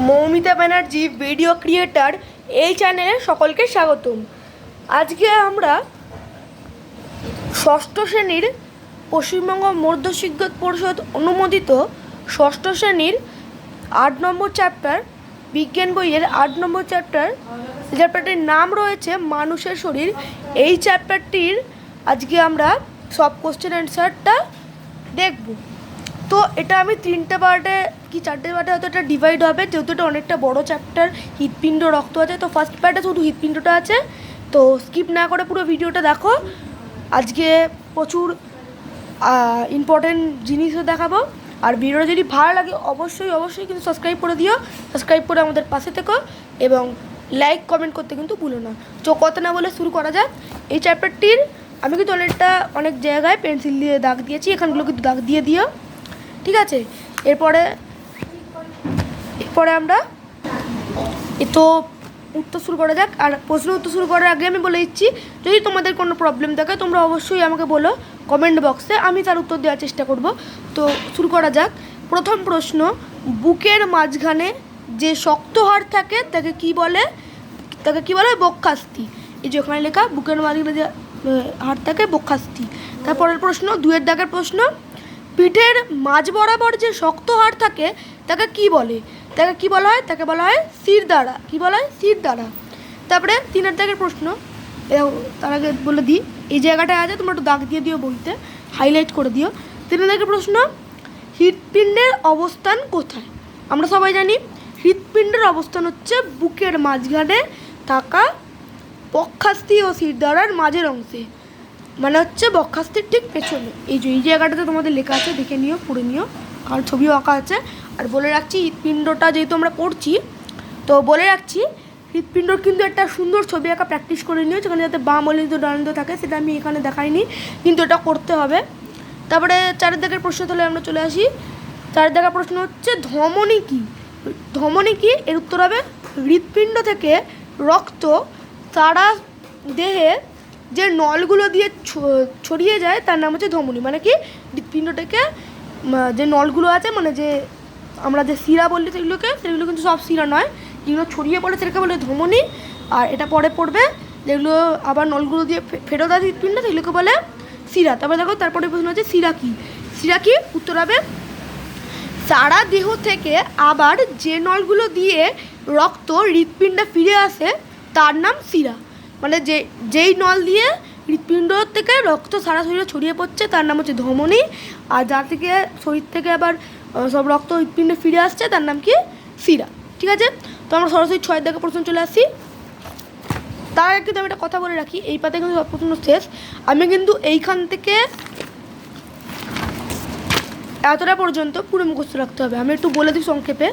Moumita Banerjee video creator এই চ্যানেলে সকলকে স্বাগতম। আজকে আমরা ষষ্ঠ শ্রেণীর পশ্চিমবঙ্গ মধ্য শিক্ষক পরিষদ অনুমোদিত ষষ্ঠ শ্রেণীর ৮ নম্বর চ্যাপ্টার বিজ্ঞান বইয়ের ৮ নম্বর চ্যাপ্টারটির নাম রয়েছে মানুষের শরীর। এই চ্যাপ্টারটির আজকে আমরা সব কোশ্চেন অ্যান্সারটা দেখব। তো এটা আমি 3টে পার্টে কি 4টে পার্টে হয়তো এটা ডিভাইড হবে, যেহেতু এটা অনেকটা বড় চ্যাপ্টার। হৃৎপিণ্ড রক্ত আছে, তো ফার্স্ট পার্টে শুধু হৃৎপিণ্ডটা আছে, তো স্কিপ না করে পুরো ভিডিওটা দেখো। আজকে প্রচুর ইম্পর্টেন্ট জিনিসও দেখাবো। আর ভিডিওটা যদি ভালো লাগে অবশ্যই কিন্তু সাবস্ক্রাইব করে দিও। সাবস্ক্রাইব করে আমাদের পাশে থেকো এবং লাইক কমেন্ট করতে কিন্তু ভুলো না। তো কথা না বলে শুরু করা যাক। এই চ্যাপ্টারটির আমি কিন্তু অনেক জায়গায় পেন্সিল দিয়ে দাগ দিয়েছি, এখানগুলো কিন্তু দাগ দিয়ে দিও, ঠিক আছে। এরপরে আমরা তো উত্তর শুরু করা যাক। আর প্রশ্ন উত্তর শুরু করার আগে আমি বলে দিচ্ছি, যদি তোমাদের কোনো প্রবলেম থাকে তোমরা অবশ্যই আমাকে বলো কমেন্ট বক্সে, আমি তার উত্তর দেওয়ার চেষ্টা করব। তো শুরু করা যাক। প্রথম প্রশ্ন, বুকের মাঝখানে যে শক্ত হাড় থাকে তাকে কি বলে? বক্ষাস্থি। এই যে ওখানে লেখা বুকের মাঝখানে যে হাড় থাকে বক্ষাস্থি। তারপরের প্রশ্ন, 2 দাগের প্রশ্ন, পিঠের মাঝ বরাবর যে শক্ত হাড় থাকে তাকে কি বলে? তাকে বলা হয় শিরদাঁড়া। কি বলা হয়? শিরদাঁড়া। তারপরে 3 দাগের প্রশ্ন, তার আগে বলে দিই, এই জায়গাটায় আছে, তোমরা একটু দাগ দিয়ে দিও, বইতে হাইলাইট করে দিও। 3 দাগের প্রশ্ন, হৃৎপিণ্ডের অবস্থান কোথায়? আমরা সবাই জানি হৃৎপিণ্ডের অবস্থান হচ্ছে বুকের মাঝখানে থাকা বক্ষাস্থি ও শিরদাঁড়ার মাঝের অংশে, মানে হচ্ছে বক্ষাস্থির ঠিক পেছনে। এই জায়গাটাতে তোমাদের লেখা আছে, দেখে নিও, পড়ে নিও, আর ছবিও আঁকা আছে। আর বলে রাখছি, হৃৎপিণ্ডটা যেহেতু আমরা পড়ছি, তো বলে রাখছি হৃৎপিণ্ডর কিন্তু একটা সুন্দর ছবি আঁকা প্র্যাকটিস করে নিও, যেখানে যাতে বাম অলিন্দ ডানলিন্দ থাকে। সেটা আমি এখানে দেখাইনি, কিন্তু এটা করতে হবে। তারপরে 4 দাগের প্রশ্ন, তাহলে আমরা চলে আসি। 4 দাগের প্রশ্ন হচ্ছে ধমনী কি? ধমনী কি? এর উত্তর হবে হৃৎপিণ্ড থেকে রক্ত সারা দেহে যে নলগুলো দিয়ে ছড়িয়ে যায় তার নাম হচ্ছে ধমনী। মানে কি, হৃৎপিণ্ড থেকে যে নলগুলো আছে, মানে যে আমরা যে শিরা বলি সেগুলো কিন্তু সব শিরা নয়, যেগুলো ছড়িয়ে পড়ে সেটাকে বলে ধমনী। আর এটা পরে পড়বে, যেগুলো আবার নলগুলো দিয়ে ফেরত আসে হৃৎপিণ্ড, সেগুলোকে বলে শিরা। তারপরে দেখো, তারপরে প্রশ্ন হচ্ছে শিরা কি? উত্তর হবে সারা দেহ থেকে আবার যে নলগুলো দিয়ে রক্ত হৃৎপিণ্ডে ফিরে আসে তার নাম শিরা। মানে যেই নল দিয়ে হৃৎপিণ্ড থেকে রক্ত সারা শরীরে ছড়িয়ে পড়ছে তার নাম হচ্ছে ধমনী। আর যা থেকে শরীর থেকে আবার সব রক্ত হৃৎপিণ্ডে ফিরে আসছে তার নাম কি? শিরা। ঠিক আছে, তো আমরা সরাসরি 6 দাগের প্রশ্ন চলে আসি। তার আগে কিন্তু আমি একটা কথা বলে রাখি, এই পাতে কিন্তু সব প্রশ্ন শেষ। আমি কিন্তু এইখান থেকে এতটা পর্যন্ত পুরো মুখস্থ রাখতে হবে। আমি একটু বলে দিই সংক্ষেপে,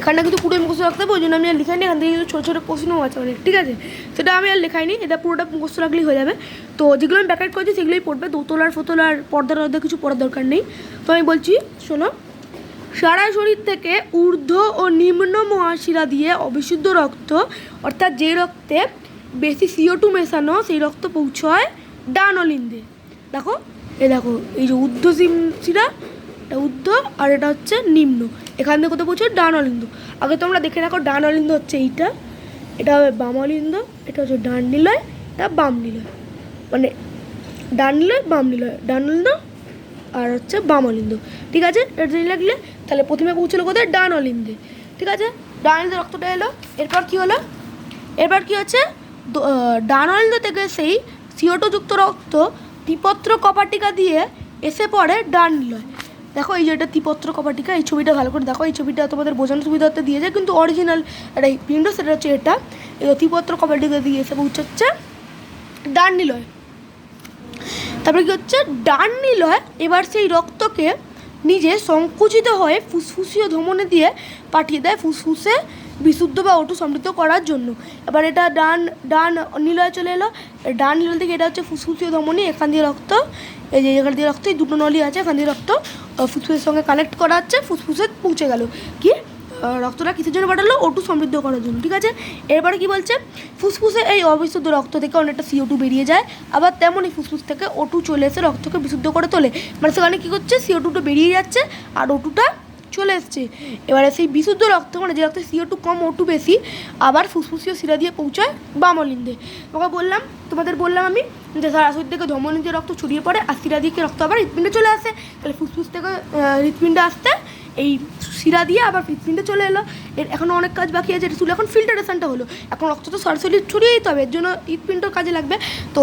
এখানটা কিন্তু পুরো মুখস্থ রাখতে হবে, ওই জন্য আমি আর লেখাইনি। এখান থেকে কিন্তু ছোটো প্রশ্নও আছে অনেক, ঠিক আছে, সেটা আমি আর লেখাইনি, এটা পুরোটা মুখস্থ রাখলেই হয়ে যাবে। তো যেগুলো আমি ব্যাকেট করেছি সেগুলোই পড়বে, দোতলার ফোতলার পর্দার মধ্যে কিছু পড়ার দরকার নেই। তো আমি বলছি, শোনো, সারা শরীর থেকে ঊর্ধ্ব ও নিম্ন মহাশিরা দিয়ে অবিশুদ্ধ রক্ত, অর্থাৎ যে রক্তে বেশি CO2 মেশানো, সেই রক্ত পৌঁছয় ডান অলিন্দে। দেখো, এই যে ঊর্ধ্ব শিরা, এটা ঊর্ধ্ব আর এটা হচ্ছে নিম্ন, এখান থেকে কোথাও পৌঁছয় ডান অলিন্দ। আগে তোমরা দেখে রাখো, ডান অলিন্দ হচ্ছে এইটা, এটা হবে বাম অলিন্দ, এটা হচ্ছে ডান নিলয়, এটা বাম নিলয়, মানে ডান নিলয় বাম নিলয়, ডান অলিন্দ আর হচ্ছে বাম অলিন্দ। ঠিক আছে, এটা জেনে লাগলে তাহলে প্রথমে পৌঁছলো কোথায়? ডান অলিন্দে। ঠিক আছে, ডান অলিন্দে রক্তটা এলো। এরপর কি হচ্ছে? ডান অলিন্দ থেকে সেই CO2 যুক্ত রক্ত ত্রিপত্র কপাটিকা দিয়ে এসে পড়ে ডান নিলয়। দেখো, এই যে এটা ত্রিপত্র কপাটিকা, এই ছবিটা ভালো করে দেখো, এই ছবিটা তোমাদের বোঝানোর সুবিধার্থে দিয়েছে, কিন্তু অরিজিনাল একটা পিণ্ড সেটা হচ্ছে এটা। এই ত্রিপত্র কপাটিকা দিয়ে এসে পৌঁছচ্ছে ডান নিলয়। তারপরে কি হচ্ছে? ডান নিলয় এবার সেই রক্তকে নিজে সংকুচিত হয়ে ফুসফুসীয় ধমনী দিয়ে পাঠিয়ে দেয় ফুসফুসে বিশুদ্ধ বা O2 সমৃদ্ধ করার জন্য। এবার এটা ডান নিলয়ে চলে এলো। ডান নিলয় থেকে এটা হচ্ছে ফুসফুসীয় ধমনী, এখান দিয়ে রক্ত, এই যে এখান দিয়ে রক্ত, এই দুটো নলি আছে, এখান দিয়ে রক্ত ফুসফুসের সঙ্গে কানেক্ট করা হচ্ছে, ফুসফুসে পৌঁছে গেল। কি রক্তটা কিসের জন্য পাঠালো? O2 সমৃদ্ধ করার জন্য। ঠিক আছে, এরপরে কি বলছে? ফুসফুসে এই অবিশুদ্ধ রক্ত থেকে অনেকটা CO2 বেরিয়ে যায়, আবার তেমনই ফুসফুস থেকে O2 চলে এসে রক্তকে বিশুদ্ধ করে তোলে। মানে সেখানে কী করছে? CO2টা বেরিয়ে যাচ্ছে আর O2টা চলে এসছে। এবারে সেই বিশুদ্ধ রক্ত মানে যে রক্তে CO2 কম O2 বেশি আবার ফুসফুসীয় শিরা দিয়ে পৌঁছায় বামলিন্দে। তোমাদের বললাম আমি যে সরাসরি থেকে ধমনীতে রক্ত ছড়িয়ে পড়ে আর শিরা দিয়ে রক্ত আবার হৃৎপিণ্ডে চলে আসে। তাহলে ফুসফুস থেকে হৃৎপিণ্ডে আসতে এই শিরা দিয়ে আবার হৃৎপিণ্ডে চলে এলো। এর এখনও অনেক কাজ বাকি আছে, এটা শুধু এখন ফিল্টারেশনটা হলো। এখন রক্ত তো সরাসরি ছড়িয়ে দিতে হবে, এর জন্য হৃৎপিণ্ডর কাজে লাগবে। তো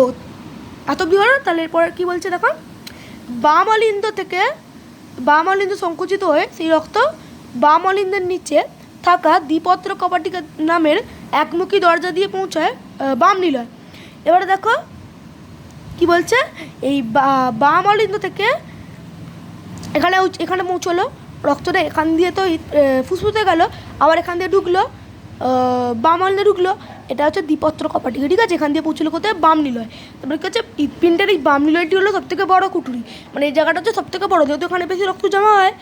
এত অবধি হলো। তাহলে এরপর কী বলছে দেখো, বাম অলিন্দ সংকুচিত হয়ে সেই রক্ত বাম অলিন্দের নিচে থাকা দ্বিপত্র কপাটিকা নামের একমুখী দরজা দিয়ে পৌঁছায় বাম নিলয়। এবারে দেখো কি বলছে, এই বাম অলিন্দ থেকে এখানে পৌঁছলো রক্তটা, এখান দিয়ে তো ফুসফুসে গেল, আবার এখান দিয়ে ঢুকলো বাম অলিন্দে ঢুকলো। এটা হচ্ছে দ্বিপত্র কপাটিকা, ঠিক আছে। এখান দিয়ে পৌঁছলো কোথায়, বাম নিলয়। তারপরে কী হচ্ছে, হৃৎপিণ্ডের এই বাম নিলয়টি হলো সবথেকে বড় কুঠুরি, মানে এই জায়গাটা হচ্ছে সবথেকে বড়, যেহেতু এখানে বেশি রক্ত জমা হয়।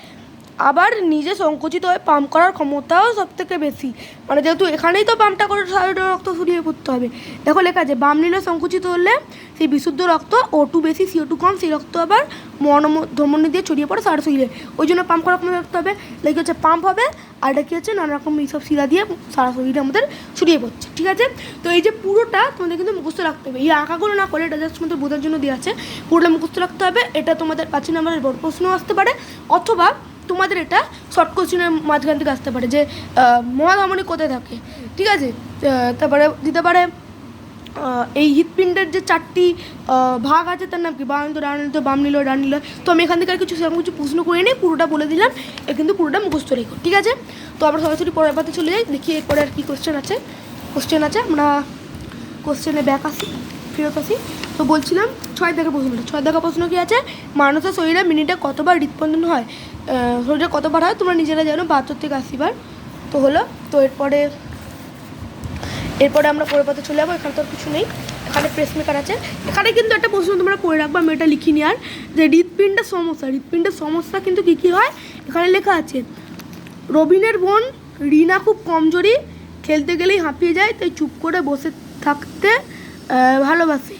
আবার নিজে সংকুচিত হয়ে পাম্প করার ক্ষমতাও সবথেকে বেশি, মানে যেহেতু এখানেই তো পাম্পটা করে সাইডে রক্ত ছড়িয়ে পড়তে হবে। দেখো লেখা আছে বাম নিলয় সংকুচিত হলে সেই বিশুদ্ধ রক্ত O2 বেশি CO2 কম, সেই রক্ত আবার ধমনী দিয়ে ছড়িয়ে পড়ে সারা শরীরে, ওই জন্য পাম্প করার ক্ষমতা রাখতে হবে। লেগে হচ্ছে পাম্প হবে, আর এটা কী হচ্ছে নানা রকম এইসব শিরা দিয়ে সারা শরীরে আমাদের ছড়িয়ে পড়ছে, ঠিক আছে। তো এই যে পুরোটা তোমাদের কিন্তু মুখস্থ রাখতে হবে, এই আঁকাগুলো না করে এটা জাস্ট তোমাদের বোঝার জন্য দেওয়া আছে, পুরোটা মুখস্থ রাখতে হবে। এটা তোমাদের 5 নম্বরের বড় প্রশ্ন আসতে পারে, অথবা তোমাদের এটা শর্ট কোশ্চেনের মাঝখান থেকে আসতে পারে যে মহাধমনী কোথায় থাকে, ঠিক আছে। তারপরে দিতে পারে এই হৃৎপিণ্ডের যে 4টি ভাগ আছে তার নাম কি, বাম ডান বাম নিলয় ডান নিলয়। তো আমি এখান থেকে আর কিছু সেরকম কিছু প্রশ্ন করে নিই, পুরোটা বলে দিলাম, এ কিন্তু পুরোটা মুখস্থ রেখো, ঠিক আছে। তো আমরা সরাসরি পরের পাতে চলে যাই, দেখি এরপরে আর কি কোশ্চেন আছে। আমরা কোশ্চেনে ফেরত আসি। তো বলছিলাম 6 দেখা প্রশ্ন কি আছে, মানুষের শরীরে মিনিটে কতবার হৃৎস্পন্দন হয়, শরীরে কতবার হয় তোমরা নিজেরা জানো, 72 থেকে 80 বার। তো হলো। তো এরপরে আমরা পরের পাতে চলে যাবো। এখানে তো আর কিছু নেই, এখানে পেসমেকার আছে। এখানে কিন্তু একটা প্রশ্ন তোমরা পড়ে রাখবো, আমি এটা লিখিনি আর, যে হৃৎপিণ্ডের সমস্যা কিন্তু কী হয় এখানে লেখা আছে। রবিনের বোন রিনা খুব কমজোরি, খেলতে গেলেই হাঁপিয়ে যায়, তাই চুপ করে বসে থাকতে ভালোবাসে।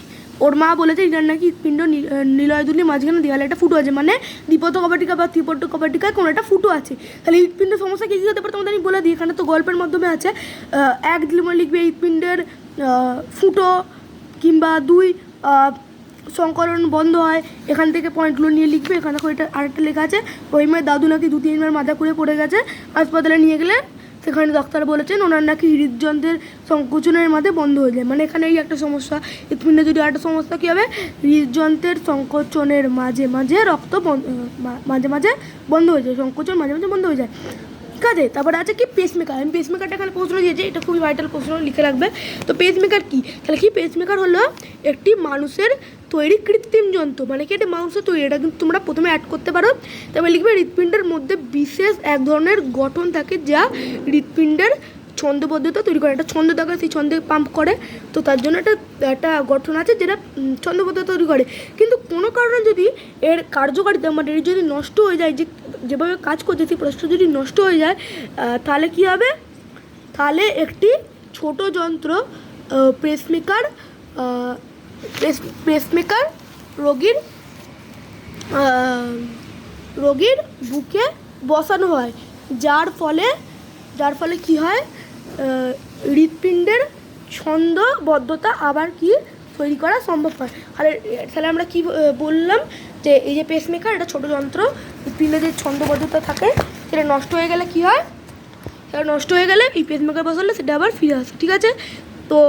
ওর মা বলেছে রিনার নাকি হৃৎপিণ্ড নিলয়দুলির মাঝখানে দেওয়ালে একটা ফুটো আছে, মানে দ্বিপত্র কপাটিকা বা ত্রিপত্র কপাটিকায় কোনো একটা ফুটো আছে। তাহলে হৃৎপিণ্ডের সমস্যা কী হতে পারে তোমাদের আমি বলে দিই, এখানে তো গল্পের মাধ্যমে আছে। 1 লিখবে হৃৎপিণ্ডের ফুটো, কিংবা 2 সংকরণ বন্ধ হয়, এখান থেকে পয়েন্টগুলো নিয়ে লিখবে। এখানে এটা আরেকটা লেখা আছে, রহিমের দাদু নাকি 2-3 বার মাথা করে পড়ে গেছে, হাসপাতালে নিয়ে গেলে সেখানে ডাক্তার বলেছেন ওনার নাকি হৃদযন্ত্রের সংকোচনের মাঝে বন্ধ হয়ে যায়, মানে এখানে এই একটা সমস্যা। হৃৎপিণ্ডে যদি আরেকটা সমস্যা কী হবে, হৃদযন্ত্রের সংকোচনের মাঝে মাঝে রক্ত মাঝে মাঝে বন্ধ হয়ে যায়, সংকোচন মাঝে মাঝে বন্ধ হয়ে যায়, ঠিক আছে। তারপরে আছে কি পেসমেকার, আমি পেসমেকারটা এখানে প্রশ্ন দিয়েছি, এটা খুবই ভাইটাল প্রশ্ন, লিখে রাখবে। তো পেসমেকার কী, তাহলে কি পেসমেকার হলো একটি মানুষের তৈরি কৃত্রিম যন্ত্র, মানে কি এটা মানুষের তৈরি, এটা কিন্তু তোমরা প্রথমে অ্যাড করতে পারো। তবে লিখবে হৃৎপিণ্ডের মধ্যে বিশেষ এক ধরনের গঠন থাকে যা হৃৎপিণ্ডের ছন্দবদ্ধতা তৈরি করে, একটা ছন্দ থাকে, সেই ছন্দে পাম্প করে, তো তার জন্য একটা গঠন আছে যেটা ছন্দবদ্ধতা তৈরি করে। কিন্তু কোনো কারণে যদি এর কার্যকারিতা মানে এর যদি নষ্ট হয়ে যায়, যেভাবে কাজ করছে সেই প্রসেসটা যদি নষ্ট হয়ে যায়, তাহলে কী হবে, তাহলে একটি ছোট যন্ত্র পেসমেকার রোগীর বুকে বসানো হয়, যার ফলে কী হয়, হৃৎপিণ্ডের ছন্দবদ্ধতা আবার কি তৈরি করা সম্ভব হয়। তাহলে আমরা কি বললাম, যে এই যে পেসমেকার এটা ছোটো যন্ত্র, হৃৎপিণ্ডে যে ছন্দবদ্ধতা থাকে সেটা নষ্ট হয়ে গেলে কী হয়, সেটা নষ্ট হয়ে গেলে এই পেসমেকার বসালে সেটা আবার ফিরে আসে, ঠিক আছে। তো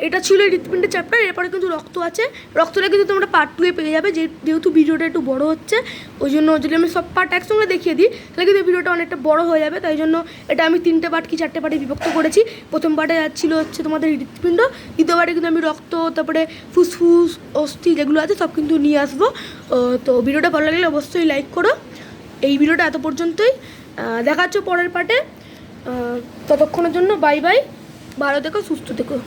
এটা ছিল হৃৎপিণ্ডের চ্যাপ্টার। এরপরে কিন্তু রক্ত আছে, রক্তটা কিন্তু তোমরা পার্ট 2 পেয়ে যাবে, যেহেতু ভিডিওটা একটু বড় হচ্ছে, ওই জন্য যদি আমি সব পার্ট একসঙ্গে দেখিয়ে দিই তাহলে কিন্তু ভিডিওটা অনেকটা বড় হয়ে যাবে, তাই জন্য এটা আমি 3টে পার্ট কি 4টে পার্টে বিভক্ত করেছি। প্রথম পার্টে ছিল হচ্ছে তোমাদের হৃৎপিণ্ড, দ্বিতীয় পার্টে কিন্তু আমি রক্ত, তারপরে ফুসফুস, অস্থি যেগুলো আছে সব কিন্তু নিয়ে আসবো। তো ভিডিওটা ভালো লাগলে অবশ্যই লাইক করো। এই ভিডিওটা এত পর্যন্তই, দেখা হচ্ছে পরের পার্টে। ততক্ষণের জন্য বাই বাই, ভালো থেকো, সুস্থ থেকো।